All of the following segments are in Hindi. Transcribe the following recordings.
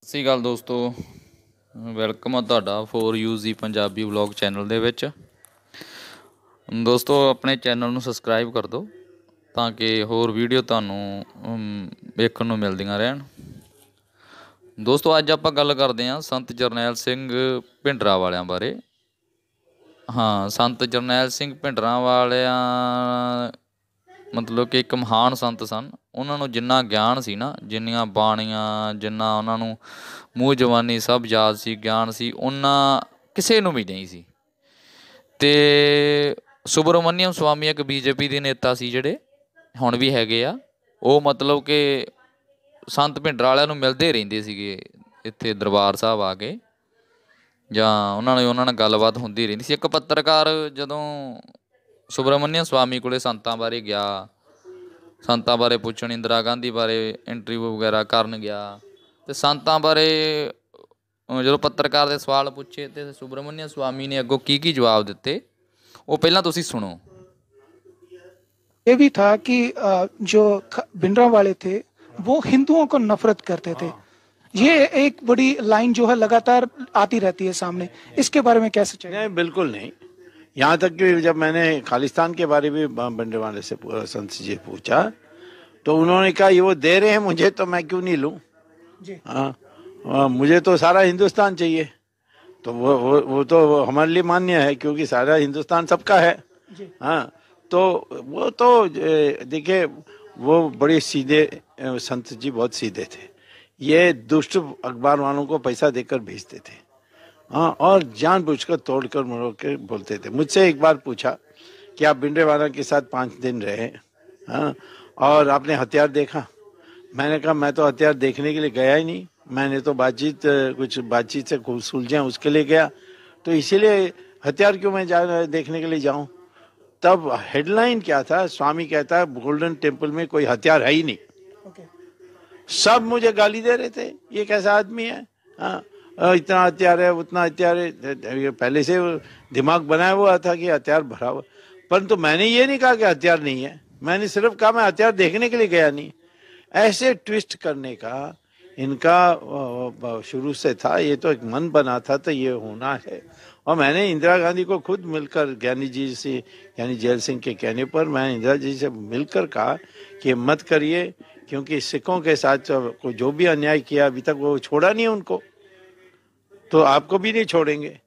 ਸਤਿ ਸ਼੍ਰੀ ਅਕਾਲ ਦੋਸਤੋ, ਵੈਲਕਮ ਆ ਤੁਹਾਡਾ ਫੋਰ ਯੂਜ਼ ਦੀ ਪੰਜਾਬੀ ਵਲੌਗ ਚੈਨਲ ਦੇ ਵਿੱਚ। ਦੋਸਤੋ ਆਪਣੇ ਚੈਨਲ ਨੂੰ ਸਬਸਕ੍ਰਾਈਬ ਕਰ ਦਿਓ ਤਾਂ ਕਿ ਹੋਰ ਵੀਡੀਓ ਤੁਹਾਨੂੰ ਵੇਖਣ ਨੂੰ ਮਿਲਦੀਆਂ ਰਹਿਣ। ਦੋਸਤੋ ਅੱਜ ਆਪਾਂ ਗੱਲ ਕਰਦੇ ਹਾਂ ਸੰਤ ਜਰਨੈਲ ਸਿੰਘ ਭਿੰਡਰਾਂਵਾਲਿਆਂ ਬਾਰੇ। ਹਾਂ, ਸੰਤ ਜਰਨੈਲ ਸਿੰਘ ਭਿੰਡਰਾਂਵਾਲਿਆਂ ਮਤਲਬ ਕਿ ਇੱਕ ਮਹਾਨ ਸੰਤ ਸਨ। ਉਹਨਾਂ ਨੂੰ ਜਿੰਨਾ ਗਿਆਨ ਸੀ ਨਾ, ਜਿੰਨੀਆਂ ਬਾਣੀਆਂ, ਜਿੰਨਾ ਉਹਨਾਂ ਨੂੰ ਮੂੰਹ ਜ਼ਬਾਨੀ ਸਭ ਯਾਦ ਸੀ, ਗਿਆਨ ਸੀ, ਉਹਨਾਂ ਕਿਸੇ ਨੂੰ ਵੀ ਨਹੀਂ ਸੀ। ਅਤੇ ਸੁਬਰਮਨੀਅਮ ਸਵਾਮੀ ਇੱਕ BJP ਦੇ ਨੇਤਾ ਸੀ ਜਿਹੜੇ ਹੁਣ ਵੀ ਹੈਗੇ ਆ। ਉਹ ਮਤਲਬ ਕਿ ਸੰਤ ਭਿੰਡਰਾਂਵਾਲਿਆਂ ਨੂੰ ਮਿਲਦੇ ਰਹਿੰਦੇ ਸੀਗੇ ਇੱਥੇ ਦਰਬਾਰ ਸਾਹਿਬ ਆ ਕੇ, ਜਾਂ ਉਹਨਾਂ ਨਾਲ ਗੱਲਬਾਤ ਹੁੰਦੀ ਰਹਿੰਦੀ ਸੀ। ਇੱਕ ਪੱਤਰਕਾਰ ਜਦੋਂ ਸੁਬਰਮਨੀਅਮ ਸਵਾਮੀ ਕੋਲ ਸੰਤਾਂ ਬਾਰੇ ਗਿਆ, ਸੰਤਾਂ ਬਾਰੇ ਪੁੱਛਣ, ਇੰਦਰਾ ਗਾਂਧੀ ਬਾਰੇ ਇੰਟਰਵਿਊ ਵਗੈਰਾ ਕਰਨ ਗਿਆ, ਅਤੇ ਸੰਤਾਂ ਬਾਰੇ ਜਦੋਂ ਪੱਤਰਕਾਰ ਦੇ ਸਵਾਲ ਪੁੱਛੇ ਅਤੇ ਸੁਬਰਮਨੀਅਮ ਸਵਾਮੀ ਨੇ ਅੱਗੋਂ ਕੀ ਜਵਾਬ ਦਿੱਤੇ, ਉਹ ਪਹਿਲਾਂ ਤੁਸੀਂ ਸੁਣੋ। ये भी था कि जो भिंडरांवाले थे वो हिंदुओं को नफरत करते थे। ये एक बड़ी लाइन जो है लगातार आती रहती है सामने, इसके बारे में कैसे चाहिए? नहीं, बिल्कुल नहीं। यहाँ तक कि जब मैंने खालिस्तान के बारे में भिंडरांवाले से संत जी पूछा तो उन्होंने कहा ये वो दे रहे हैं मुझे तो मैं क्यों नहीं लूं। मुझे तो सारा हिंदुस्तान चाहिए। तो वो तो हमारे लिए मान्य है क्योंकि सारा हिंदुस्तान सबका है। हाँ, तो वो तो देखिए वो बड़े सीधे संत जी, बहुत सीधे थे। ये दुष्ट अखबार वालों को पैसा देकर भेजते थे। हाँ, और जानबूझकर तोड़कर मरोड़ के बोलते थे। मुझसे एक बार पूछा कि आप भिंडरांवाला के साथ 5 दिन रहे, हाँ, और आपने हथियार देखा? मैंने कहा मैं तो हथियार देखने के लिए गया ही नहीं, मैंने तो कुछ बातचीत से सुलझे उसके लिए गया, तो इसीलिए हथियार क्यों मैं देखने के लिए जाऊं। तब हेडलाइन क्या था, स्वामी कहता है गोल्डन टेम्पल में कोई हथियार है ही नहीं। सब मुझे गाली दे रहे थे, ये कैसा आदमी है, हाँ, इतना हथियार है, उतना हथियार है। पहले से दिमाग बनाया हुआ था कि हथियार भरा हुआ, परंतु मैंने ये नहीं कहा कि हथियार नहीं है, मैंने सिर्फ कहा मैं हथियार देखने के लिए गया नहीं। ऐसे ट्विस्ट करने का इनका शुरू से था। ये तो एक मन बना था तो ये होना है। और मैंने इंदिरा गांधी को खुद मिलकर, ज्ञानी जैल सिंह के कहने पर मैं इंदिरा जी से मिलकर कहा कि मत करिए, क्योंकि सिखों के साथ को जो भी अन्याय किया अभी तक वो छोड़ा नहीं उनको, तो आपको भी नहीं छोड़ेंगे।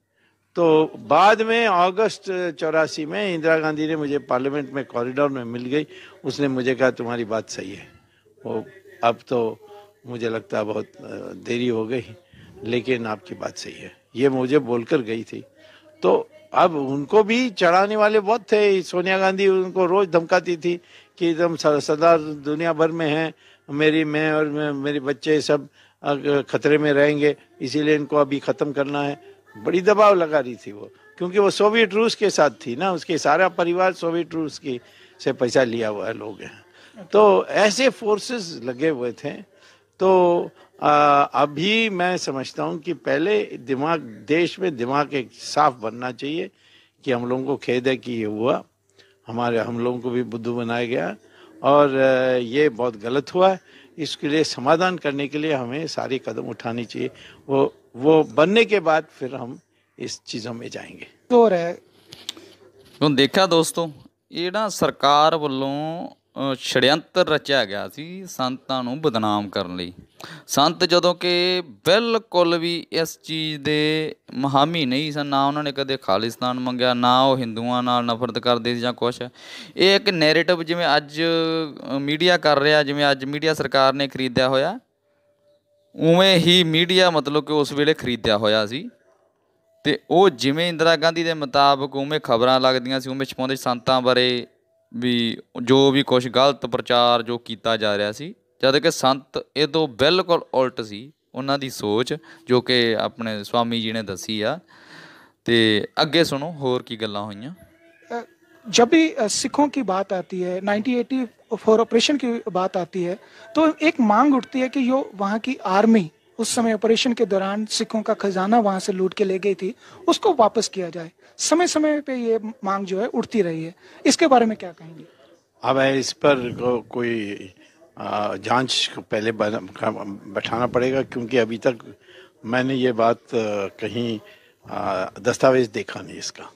तो बाद में अगस्त 84 में इंदिरा गांधी ने मुझे पार्लियामेंट में कॉरिडोर में मिल गई। उसने मुझे कहा तुम्हारी बात सही है। वो अब तो मुझे लगता है बहुत देरी हो गई, लेकिन आपकी बात सही है, ये मुझे बोलकर गई थी। तो अब उनको भी चढ़ाने वाले बहुत थे। सोनिया गांधी उनको रोज धमकाती थी कि तुम सदा दुनिया भर में हैं, मैं और मेरे बच्चे सब खतरे में रहेंगे, इसीलिए इनको अभी खत्म करना है। बड़ी दबाव लगा रही थी वो, क्योंकि वो सोवियत रूस के साथ थी ना, उसके सारा परिवार सोवियत रूस की से पैसा लिया हुआ है लोग हैं। तो ऐसे फोर्सेस लगे हुए थे। तो अभी मैं समझता हूँ कि पहले देश में दिमाग एक साफ बनना चाहिए कि हम लोगों को खेद है कि ये हुआ, हम लोगों को भी बुद्धू बनाया गया और ये बहुत गलत हुआ है। इसके लिए समाधान करने के लिए हमें सारे कदम उठाने चाहिए। वो बनने के बाद फिर हम इस चीज़ों में जाएंगे। तो रहे ਹੁਣ ਦੇਖਿਆ ਦੋਸਤੋ, ਇਹ ਨਾ ਸਰਕਾਰ ਵੱਲੋਂ ਛੜਯੰਤਰ ਰਚਿਆ ਗਿਆ ਸੀ ਸੰਤਾਂ ਨੂੰ ਬਦਨਾਮ ਕਰਨ ਲਈ। ਸੰਤ ਜਦੋਂ ਕਿ ਬਿਲਕੁਲ ਵੀ ਇਸ ਚੀਜ਼ ਦੇ ਮੁਹਾਮੀ ਨਹੀਂ ਸਨ, ਨਾ ਉਹਨਾਂ ਨੇ ਕਦੇ ਖਾਲਿਸਤਾਨ ਮੰਗਿਆ, ਨਾ ਉਹ ਹਿੰਦੂਆਂ ਨਾਲ ਨਫ਼ਰਤ ਕਰਦੇ ਸੀ ਜਾਂ ਕੁਛ। ਇਹ ਇੱਕ ਨੈਰੇਟਿਵ ਜਿਵੇਂ ਅੱਜ ਮੀਡੀਆ ਕਰ ਰਿਹਾ, ਜਿਵੇਂ ਅੱਜ ਮੀਡੀਆ ਸਰਕਾਰ ਨੇ ਖਰੀਦਿਆ ਹੋਇਆ, ਉਵੇਂ ਹੀ ਮੀਡੀਆ ਮਤਲਬ ਕਿ ਉਸ ਵੇਲੇ ਖਰੀਦਿਆ ਹੋਇਆ ਸੀ। ਅਤੇ ਉਹ ਜਿਵੇਂ ਇੰਦਰਾ ਗਾਂਧੀ ਦੇ ਮੁਤਾਬਕ ਉਵੇਂ ਖਬਰਾਂ ਲੱਗਦੀਆਂ ਸੀ, ਉਵੇਂ ਛਪਾਉਂਦੇ ਸੰਤਾਂ ਬਾਰੇ ਵੀ ਜੋ ਵੀ ਕੁਛ ਗਲਤ ਪ੍ਰਚਾਰ ਜੋ ਕੀਤਾ ਜਾ ਰਿਹਾ ਸੀ, ਜਦ ਕਿ ਸੰਤ ਇਹ ਤੋਂ ਬਿਲਕੁਲ ਉਲਟ ਸੀ ਉਹਨਾਂ ਦੀ ਸੋਚ, ਜੋ ਕਿ ਆਪਣੇ ਸਵਾਮੀ ਜੀ ਨੇ ਦੱਸੀ ਆ। ਅਤੇ ਅੱਗੇ ਸੁਣੋ ਹੋਰ ਕੀ ਗੱਲਾਂ ਹੋਈਆਂ। जब भी सिखों की बात आती है, 1984 ऑपरेशन की बात आती है, तो एक मांग उठती है कि जो वहाँ की आर्मी उस समय ऑपरेशन के दौरान सिखों का खजाना वहां से लूट के ले गई थी, उसको वापस किया जाए। समय समय पे ये मांग जो है उठती रही है, इसके बारे में क्या कहेंगे? अब इस पर कोई जांच को पहले बैठाना पड़ेगा, क्योंकि अभी तक मैंने ये बात कहीं दस्तावेज देखा नहीं इसका।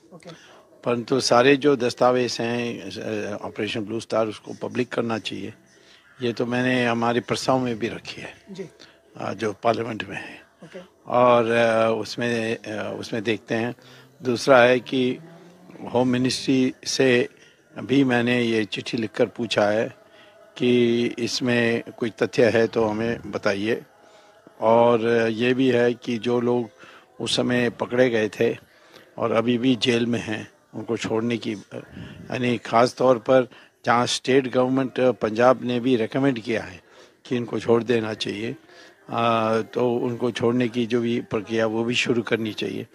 परंतु सारे जो दस्तावेज हैं ऑपरेशन ब्लू स्टार, उसको पब्लिक करना चाहिए। ये तो मैंने हमारे प्रस्ताव में भी रखी है जी। जो पार्लियामेंट में है। और उसमें देखते हैं। दूसरा है कि होम मिनिस्ट्री से भी मैंने ये चिट्ठी लिखकर पूछा है कि इसमें कोई तथ्य है तो हमें बताइए। और ये भी है कि जो लोग उस समय पकड़े गए थे और अभी भी जेल में हैं, उनको छोड़ने की, यानी ख़ास तौर पर जहाँ स्टेट गवर्नमेंट पंजाब ने भी रेकमेंड किया है कि इनको छोड़ देना चाहिए, तो उनको छोड़ने की जो भी प्रक्रिया वो भी शुरू करनी चाहिए।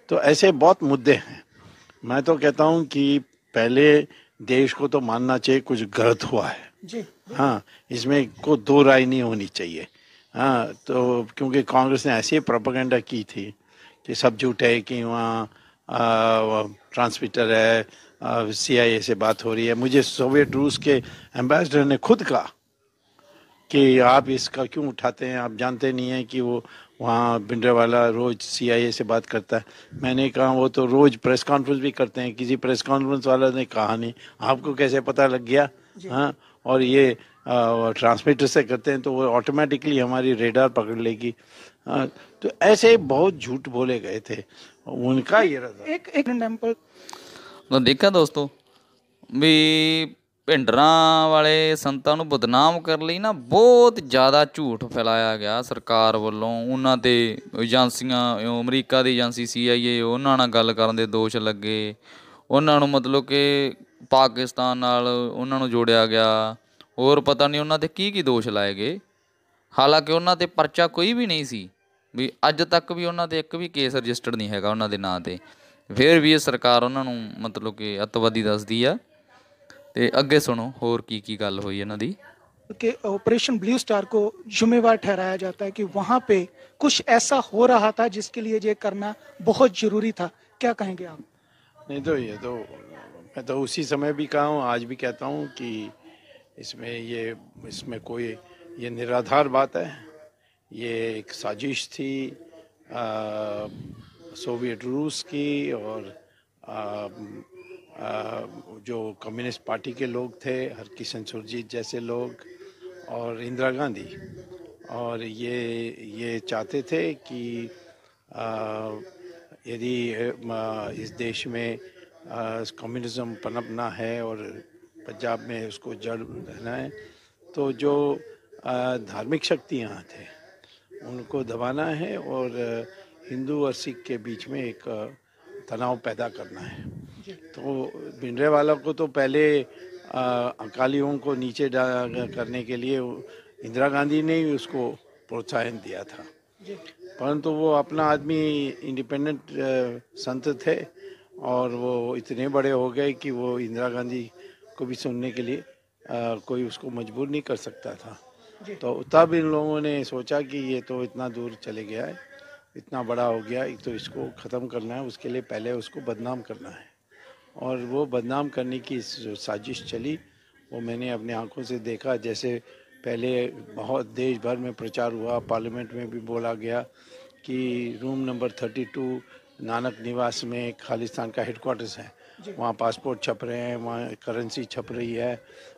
तो ऐसे बहुत मुद्दे हैं। मैं तो कहता हूँ कि पहले देश को तो मानना चाहिए कुछ गलत हुआ है जी। हाँ, इसमें को दो राय नहीं होनी चाहिए। हाँ, तो क्योंकि कांग्रेस ने ऐसी प्रोपेगेंडा की थी कि सब झूठ है, कि वहाँ ट्रांसमीटर है, CIA से बात हो रही है। मुझे सोवियत रूस के एम्बेसडर ने खुद कहा कि आप इसका क्यों उठाते हैं, आप जानते नहीं हैं कि वो वहाँ भिंडरावाला रोज CIA से बात करता है। मैंने कहा वो तो रोज प्रेस कॉन्फ्रेंस भी करते हैं, किसी प्रेस कॉन्फ्रेंस वाला ने कहा नहीं, आपको कैसे पता लग गया? हाँ, और ये ट्रांसमीटर से करते हैं तो वो ऑटोमेटिकली हमारी रेडार पकड़ लेगी। तो ऐसे बहुत झूठ बोले गए थे, उनका ये रहा। एक एग्जांपल ਤਾਂ ਦੇਖਿਆ ਦੋਸਤੋ ਵੀ ਭਿੰਡਰਾਂ ਵਾਲੇ ਸੰਤਾਂ ਨੂੰ ਬਦਨਾਮ ਕਰਨ ਲਈ ਨਾ ਬਹੁਤ ਜ਼ਿਆਦਾ ਝੂਠ ਫੈਲਾਇਆ ਗਿਆ ਸਰਕਾਰ ਵੱਲੋਂ। ਉਹਨਾਂ 'ਤੇ ਏਜੰਸੀਆਂ, ਅਮਰੀਕਾ ਦੀ ਏਜੰਸੀ CIA, ਉਹਨਾਂ ਨਾਲ ਗੱਲ ਕਰਨ ਦੇ ਦੋਸ਼ ਲੱਗੇ। ਉਹਨਾਂ ਨੂੰ ਮਤਲਬ ਕਿ ਪਾਕਿਸਤਾਨ ਨਾਲ ਉਹਨਾਂ ਨੂੰ ਜੋੜਿਆ ਗਿਆ। ਹੋਰ ਪਤਾ ਨਹੀਂ ਉਹਨਾਂ 'ਤੇ ਕੀ ਦੋਸ਼ ਲਾਏ ਗਏ। ਹਾਲਾਂਕਿ ਉਹਨਾਂ 'ਤੇ ਪਰਚਾ ਕੋਈ ਵੀ ਨਹੀਂ ਸੀ, ਵੀ ਅੱਜ ਤੱਕ ਵੀ ਉਹਨਾਂ 'ਤੇ ਇੱਕ ਵੀ ਕੇਸ ਰਜਿਸਟਰਡ ਨਹੀਂ ਹੈਗਾ ਉਹਨਾਂ ਦੇ ਨਾਂ 'ਤੇ। ਫਿਰ ਵੀ ਇਹ ਸਰਕਾਰ ਉਹਨਾਂ ਨੂੰ ਮਤਲਬ ਕਿ ਅੱਤਵਾਦੀ ਦੱਸਦੀ ਆ। ਤੇ ਅੱਗੇ सुनो ਹੋਰ ਕੀ ਗੱਲ ਹੋਈ ਇਹਨਾਂ ਦੀ। कि ऑपरेशन ब्लू स्टार को जिम्मेवार ठहराया जाता है कि वहां पे कुछ ऐसा हो रहा था जिसके लिए ये करना बहुत जरूरी था। क्या कहेंगे आप? नहीं तो ये तो मैं तो उसी समय भी कहा हूँ, आज भी कहता हूँ कि इसमें कोई ये निराधार बात है। ये एक साजिश थी सोवियत रूस की, और जो कम्युनिस्ट पार्टी के लोग थे, हरकिशन सुरजीत जैसे लोग और इंदिरा गांधी, और ये चाहते थे कि यदि इस देश में कम्युनिज्म पनपना है और पंजाब में उसको जड़ रहना है, तो जो धार्मिक शक्तियाँ थे उनको दबाना है और हिंदू और सिख के बीच में एक तनाव पैदा करना है। तो भिंडरावाला को तो पहले अकालियों को नीचे करने के लिए इंदिरा गांधी ने ही उसको प्रोत्साहन दिया था, परंतु वो अपना आदमी इंडिपेंडेंट संत थे और वो इतने बड़े हो गए कि वो इंदिरा गांधी को भी सुनने के लिए कोई उसको मजबूर नहीं कर सकता था। तो तब इन लोगों ने सोचा कि ये तो इतना दूर चले गया है, इतना बड़ा हो गया, एक तो इसको ख़त्म करना है, उसके लिए पहले उसको बदनाम करना है। और वो बदनाम करने की जो साजिश चली वो मैंने अपने आंखों से देखा। जैसे पहले बहुत देश भर में प्रचार हुआ, पार्लियामेंट में भी बोला गया कि रूम नंबर 32 नानक निवास में खालिस्तान का हेडक्वार्टर्स है, वहाँ पासपोर्ट छप रहे हैं, वहाँ करेंसी छप रही है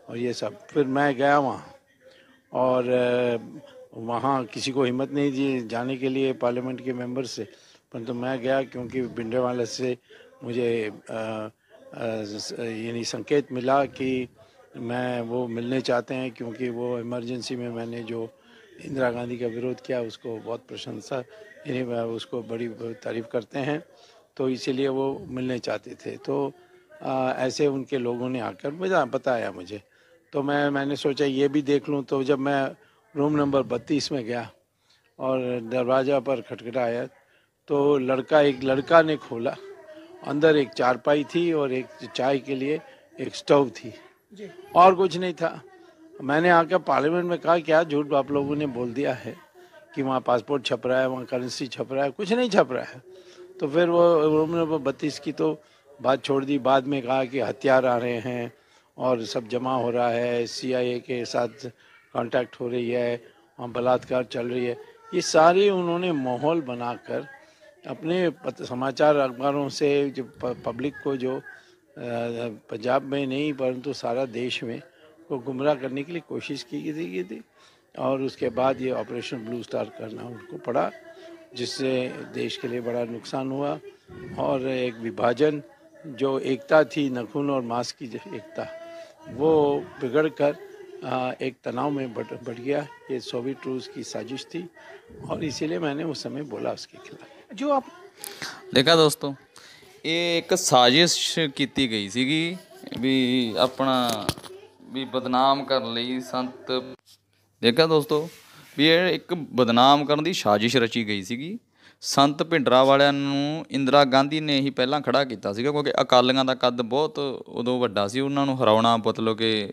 और ये सब। फिर मैं गया वहाँ और वहाँ किसी को हिम्मत नहीं दी जाने के लिए पार्लियामेंट के मेंबर से, परंतु मैं गया क्योंकि भिंडरावाला से मुझे यानी संकेत मिला कि मैं वो मिलने चाहते हैं, क्योंकि वो इमरजेंसी में मैंने जो इंदिरा गांधी का विरोध किया उसको बहुत प्रशंसा, यानी उसको बड़ी तारीफ़ करते हैं, तो इसीलिए वो मिलने चाहते थे। तो ऐसे उनके लोगों ने आकर मुझे बताया मुझे, तो मैंने सोचा ये भी देख लूँ। तो जब मैं रूम नंबर 32 में गया और दरवाज़ा पर खटखटाया तो एक लड़का ने खोला। अंदर एक चारपाई थी और एक चाय के लिए एक स्टोव थी और कुछ नहीं था। मैंने आकर पार्लियामेंट में कहा क्या झूठ आप लोगों ने बोल दिया है कि वहाँ पासपोर्ट छप रहा है, वहाँ करेंसी छप रहा है, कुछ नहीं छप रहा है। तो फिर वो रूम नंबर 32 की तो बात छोड़ दी। बाद में कहा कि हथियार आ रहे हैं और सब जमा हो रहा है, CIA के साथ कांटेक्ट हो रही है, वहाँ बलात्कार चल रही है, ये सारी उन्होंने माहौल बनाकर अपने समाचार अखबारों से जो पब्लिक को जो पंजाब में नहीं परंतु सारा देश में को गुमराह करने के लिए कोशिश की थी। और उसके बाद ये ऑपरेशन ब्लू स्टार करना उनको पड़ा, जिससे देश के लिए बड़ा नुकसान हुआ और एक विभाजन, जो एकता थी नखून और मांस की एकता, वो बिगड़ कर एक तनाव में बढ़ गया। ये सोवियत रूस की साजिश थी और इसीलिए मैंने उस समय बोला उसके खिलाफ। जो आप ਦੇਖਾ ਦੋਸਤੋ, ਇਹ ਇੱਕ ਸਾਜ਼ਿਸ਼ ਕੀਤੀ ਗਈ ਸੀਗੀ ਵੀ ਆਪਣਾ ਵੀ ਬਦਨਾਮ ਕਰਨ ਲਈ ਸੰਤ। ਦੇਖਿਆ ਦੋਸਤੋ ਵੀ ਇਹ ਇੱਕ ਬਦਨਾਮ ਕਰਨ ਦੀ ਸਾਜ਼ਿਸ਼ ਰਚੀ ਗਈ ਸੀਗੀ। ਸੰਤ ਭਿੰਡਰਾਂ ਵਾਲਿਆਂ ਨੂੰ ਇੰਦਰਾ ਗਾਂਧੀ ਨੇ ਹੀ ਪਹਿਲਾਂ ਖੜਾ ਕੀਤਾ ਸੀਗਾ, ਕਿਉਂਕਿ ਅਕਾਲੀਆਂ ਦਾ ਕੱਦ ਬਹੁਤ ਉਦੋਂ ਵੱਡਾ ਸੀ। ਉਹਨਾਂ ਨੂੰ ਹਰਾਉਣਾ ਮਤਲਬ ਕਿ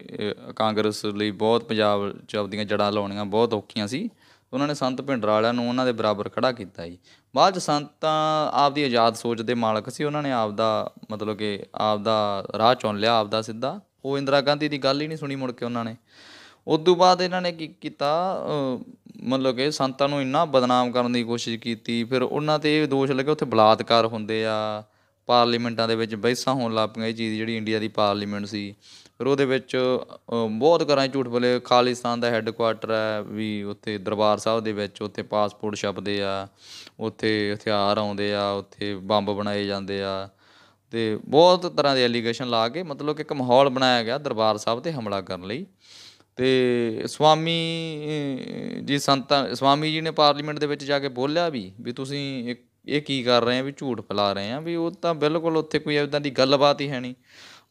ਕਾਂਗਰਸ ਲਈ ਬਹੁਤ ਪੰਜਾਬ 'ਚ ਆਪਦੀਆਂ ਜੜ੍ਹਾਂ ਲਾਉਣੀਆਂ ਬਹੁਤ ਔਖੀਆਂ ਸੀ। ਉਹਨਾਂ ਨੇ ਸੰਤ ਭਿੰਡਰਾਂ ਵਾਲਿਆਂ ਨੂੰ ਉਹਨਾਂ ਦੇ ਬਰਾਬਰ ਖੜਾ ਕੀਤਾ ਜੀ। ਬਾਅਦ 'ਚ ਸੰਤ ਤਾਂ ਆਪਦੀ ਆਜ਼ਾਦ ਸੋਚ ਦੇ ਮਾਲਕ ਸੀ, ਉਹਨਾਂ ਨੇ ਆਪਦਾ ਮਤਲਬ ਕਿ ਆਪਦਾ ਰਾਹ ਚੁਣ ਲਿਆ, ਆਪਦਾ ਸਿੱਧਾ। ਉਹ ਇੰਦਰਾ ਗਾਂਧੀ ਦੀ ਗੱਲ ਹੀ ਨਹੀਂ ਸੁਣੀ ਮੁੜ ਕੇ ਉਹਨਾਂ ਨੇ। ਉਦੋਂ ਬਾਅਦ ਇਹਨਾਂ ਨੇ ਕੀ ਕੀਤਾ, ਮਤਲਬ ਕਿ ਸੰਤਾਂ ਨੂੰ ਇੰਨਾ ਬਦਨਾਮ ਕਰਨ ਦੀ ਕੋਸ਼ਿਸ਼ ਕੀਤੀ। ਫਿਰ ਉਹਨਾਂ 'ਤੇ ਇਹ ਦੋਸ਼ ਲੱਗੇ ਉੱਥੇ ਬਲਾਤਕਾਰ ਹੁੰਦੇ ਆ, ਪਾਰਲੀਮੈਂਟਾਂ ਦੇ ਵਿੱਚ ਬਹਿਸਾਂ ਹੋਣ ਲੱਗ ਪਈਆਂ। ਇਹ ਚੀਜ਼ ਜਿਹੜੀ ਇੰਡੀਆ ਦੀ ਪਾਰਲੀਮੈਂਟ ਸੀ, ਫਿਰ ਉਹਦੇ ਵਿੱਚ ਬਹੁਤ ਘਰਾਂ 'ਚ ਝੂਠ ਬੋਲੇ। ਖਾਲਿਸਤਾਨ ਦਾ ਹੈੱਡਕੁਆਟਰ ਹੈ ਵੀ ਉੱਥੇ ਦਰਬਾਰ ਸਾਹਿਬ ਦੇ ਵਿੱਚ, ਉੱਥੇ ਪਾਸਪੋਰਟ ਛਪਦੇ ਆ, ਉੱਥੇ ਹਥਿਆਰ ਆਉਂਦੇ ਆ, ਉੱਥੇ ਬੰਬ ਬਣਾਏ ਜਾਂਦੇ ਆ, ਅਤੇ ਬਹੁਤ ਤਰ੍ਹਾਂ ਦੇ ਐਲੀਗੇਸ਼ਨ ਲਾ ਕੇ ਮਤਲਬ ਕਿ ਇੱਕ ਮਾਹੌਲ ਬਣਾਇਆ ਗਿਆ ਦਰਬਾਰ ਸਾਹਿਬ 'ਤੇ ਹਮਲਾ ਕਰਨ ਲਈ। ਅਤੇ ਸਵਾਮੀ ਜੀ ਨੇ ਪਾਰਲੀਮੈਂਟ ਦੇ ਵਿੱਚ ਜਾ ਕੇ ਬੋਲਿਆ ਵੀ ਤੁਸੀਂ ਇਹ ਕੀ ਕਰ ਰਹੇ ਆ, ਵੀ ਝੂਠ ਫੈਲਾ ਰਹੇ ਆ, ਵੀ ਉਹ ਤਾਂ ਬਿਲਕੁਲ ਉੱਥੇ ਕੋਈ ਇੱਦਾਂ ਦੀ ਗੱਲਬਾਤ ਹੀ ਹੈ ਨਹੀਂ।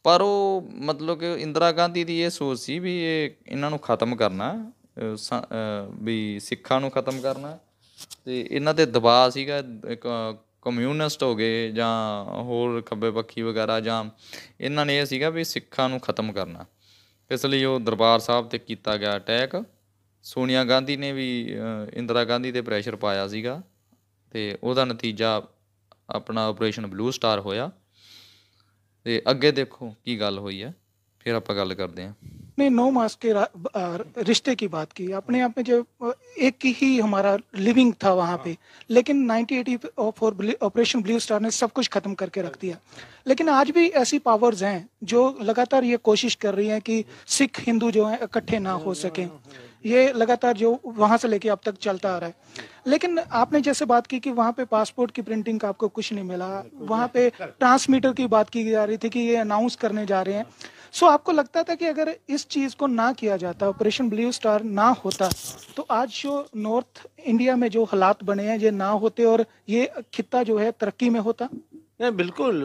ਪਰ ਉਹ ਮਤਲਬ ਕਿ ਇੰਦਰਾ ਗਾਂਧੀ ਦੀ ਇਹ ਸੋਚ ਸੀ ਵੀ ਇਹਨਾਂ ਨੂੰ ਖ਼ਤਮ ਕਰਨਾ, ਵੀ ਸਿੱਖਾਂ ਨੂੰ ਖ਼ਤਮ ਕਰਨਾ, ਅਤੇ ਇਹਨਾਂ 'ਤੇ ਦਬਾਅ ਸੀਗਾ। ਇੱਕ ਕਮਿਊਨਿਸਟ ਹੋ ਗਏ ਜਾਂ ਹੋਰ ਖੱਬੇ ਪੱਖੀ ਵਗੈਰਾ, ਜਾਂ ਇਹਨਾਂ ਨੇ ਇਹ ਸੀਗਾ ਵੀ ਸਿੱਖਾਂ ਨੂੰ ਖ਼ਤਮ ਕਰਨਾ। ਇਸ ਲਈ ਉਹ ਦਰਬਾਰ ਸਾਹਿਬ 'ਤੇ ਕੀਤਾ ਗਿਆ ਅਟੈਕ। ਸੋਨੀਆ ਗਾਂਧੀ ਨੇ ਵੀ ਇੰਦਰਾ ਗਾਂਧੀ 'ਤੇ ਪ੍ਰੈਸ਼ਰ ਪਾਇਆ ਸੀਗਾ, ਅਤੇ ਉਹਦਾ ਨਤੀਜਾ ਆਪਣਾ ਆਪਰੇਸ਼ਨ ਬਲੂ ਸਟਾਰ ਹੋਇਆ। ਅਤੇ ਅੱਗੇ ਦੇਖੋ ਕੀ ਗੱਲ ਹੋਈ ਹੈ, फिर आप गल करते हैं। ने 9 मास के रिश्ते की बात की अपने आप में, जो एक ही हमारा लिविंग था वहाँ पे, लेकिन 1984 ऑपरेशन ब्लू स्टार ने सब कुछ खत्म करके रख दिया। लेकिन आज भी ऐसी पावर्स हैं जो लगातार ये कोशिश कर रही हैं कि सिख हिंदू जो हैं इकट्ठे ना हो सकें। ये लगातार जो वहाँ से लेके अब तक चलता आ रहा है। लेकिन आपने जैसे बात की कि वहाँ पे पासपोर्ट की प्रिंटिंग का आपको कुछ नहीं मिला, वहाँ पे ट्रांसमीटर की बात की जा रही थी कि ये अनाउंस करने जा रहे हैं। सो आपको लगता था कि अगर इस चीज़ को ना किया जाता, ऑपरेशन ब्लू स्टार ना होता, तो आज जो नॉर्थ इंडिया में जो हालात बने हैं ये ना होते और ये खित्ता जो है तरक्की में होता? नहीं, बिल्कुल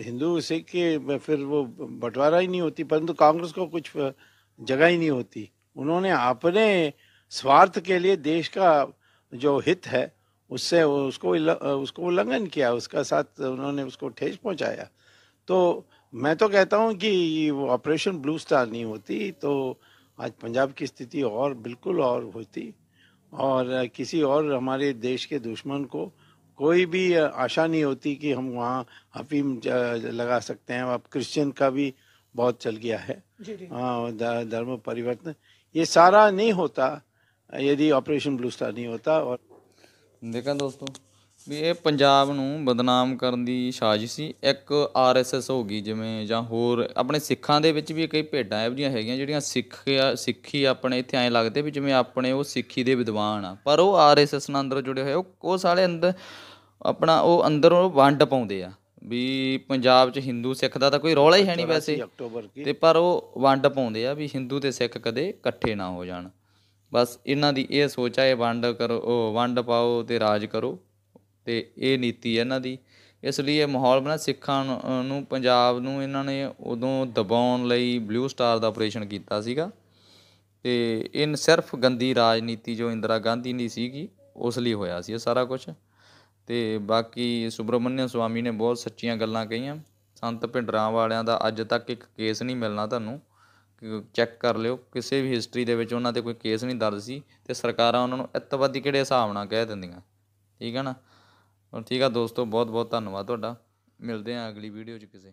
हिंदू सिख की फिर वो बंटवारा ही नहीं होती, परंतु कांग्रेस को कुछ जगह ही नहीं होती। उन्होंने अपने स्वार्थ के लिए देश का जो हित है उससे उसको उल्लंघन किया, उसका साथ उन्होंने उसको ठेस पहुंचाया। तो मैं तो कहता हूं कि वो ऑपरेशन ब्लू स्टार नहीं होती तो आज पंजाब की स्थिति और बिल्कुल और होती, और किसी और हमारे देश के दुश्मन को कोई भी आशा नहीं होती कि हम वहाँ अफीम लगा सकते हैं। अब क्रिश्चियन का भी बहुत चल गया है, धर्म परिवर्तन, ये सारा नहीं होता यदि ऑपरेशन ब्लू स्टार नहीं होता। और देखा दोस्तों ਵੀ ਇਹ ਪੰਜਾਬ ਨੂੰ ਬਦਨਾਮ ਕਰਨ ਦੀ ਸਾਜ਼ਿਸ਼ ਸੀ। ਇੱਕ RSS ਹੋ ਗਈ ਜਿਵੇਂ, ਜਾਂ ਹੋਰ ਆਪਣੇ ਸਿੱਖਾਂ ਦੇ ਵਿੱਚ ਵੀ ਕਈ ਭੇਡਾਂ ਇਹੋ ਜਿਹੀਆਂ ਹੈਗੀਆਂ ਜਿਹੜੀਆਂ ਸਿੱਖੀ ਆਪਣੇ ਇੱਥੇ ਐਂ ਲੱਗਦੇ ਵੀ ਜਿਵੇਂ ਆਪਣੇ ਉਹ ਸਿੱਖੀ ਦੇ ਵਿਦਵਾਨ ਆ, ਪਰ ਉਹ RSS ਨਾਲ ਅੰਦਰ ਜੁੜੇ ਹੋਏ, ਉਹ ਸਾਰੇ ਅੰਦਰ ਆਪਣਾ ਉਹ ਅੰਦਰੋਂ ਵੰਡ ਪਾਉਂਦੇ ਆ ਵੀ ਪੰਜਾਬ 'ਚ ਹਿੰਦੂ ਸਿੱਖ ਦਾ ਤਾਂ ਕੋਈ ਰੌਲਾ ਹੀ ਹੈ ਨਹੀਂ ਵੈਸੇ, ਅਤੇ ਪਰ ਉਹ ਵੰਡ ਪਾਉਂਦੇ ਆ ਵੀ ਹਿੰਦੂ ਅਤੇ ਸਿੱਖ ਕਦੇ ਇਕੱਠੇ ਨਾ ਹੋ ਜਾਣ। ਬਸ ਇਹਨਾਂ ਦੀ ਇਹ ਸੋਚ ਆ, ਇਹ ਵੰਡ ਕਰੋ, ਉਹ ਵੰਡ ਪਾਓ ਅਤੇ ਰਾਜ ਕਰੋ, ਅਤੇ ਇਹ ਨੀਤੀ ਹੈ ਇਹਨਾਂ ਦੀ। ਇਸ ਲਈ ਇਹ ਮਾਹੌਲ ਬਣਾ ਸਿੱਖਾਂ ਨੂੰ ਪੰਜਾਬ ਨੂੰ ਇਹਨਾਂ ਨੇ ਉਦੋਂ ਦਬਾਉਣ ਲਈ ਬਲੂ ਸਟਾਰ ਦਾ ਆਪਰੇਸ਼ਨ ਕੀਤਾ ਸੀਗਾ। ਅਤੇ ਇਹ ਸਿਰਫ ਗੰਦੀ ਰਾਜਨੀਤੀ ਜੋ ਇੰਦਰਾ ਗਾਂਧੀ ਦੀ ਸੀਗੀ ਉਸ ਲਈ ਹੋਇਆ ਸੀ ਇਹ ਸਾਰਾ ਕੁਛ। ਅਤੇ ਬਾਕੀ ਸੁਬਰਮਨਿਅਮ ਸਵਾਮੀ ਨੇ ਬਹੁਤ ਸੱਚੀਆਂ ਗੱਲਾਂ ਕਹੀਆਂ। ਸੰਤ ਭਿੰਡਰਾਂ ਵਾਲਿਆਂ ਦਾ ਅੱਜ ਤੱਕ ਇੱਕ ਕੇਸ ਨਹੀਂ ਮਿਲਣਾ, ਤੁਹਾਨੂੰ ਚੈੱਕ ਕਰ ਲਿਓ, ਕਿਸੇ ਵੀ ਹਿਸਟਰੀ ਦੇ ਵਿੱਚ ਉਹਨਾਂ 'ਤੇ ਕੋਈ ਕੇਸ ਨਹੀਂ ਦਰਜ ਸੀ, ਅਤੇ ਸਰਕਾਰਾਂ ਉਹਨਾਂ ਨੂੰ ਅੱਤਵਾਦੀ ਕਿਹੜੇ ਹਿਸਾਬ ਨਾਲ ਕਹਿ ਦਿੰਦੀਆਂ। ਠੀਕ ਹੈ ਨਾ। ਠੀਕ ਆ ਦੋਸਤੋ, ਬਹੁਤ ਬਹੁਤ ਧੰਨਵਾਦ ਤੁਹਾਡਾ। ਮਿਲਦੇ ਹਾਂ ਅਗਲੀ ਵੀਡੀਓ 'ਚ ਕਿਸੇ।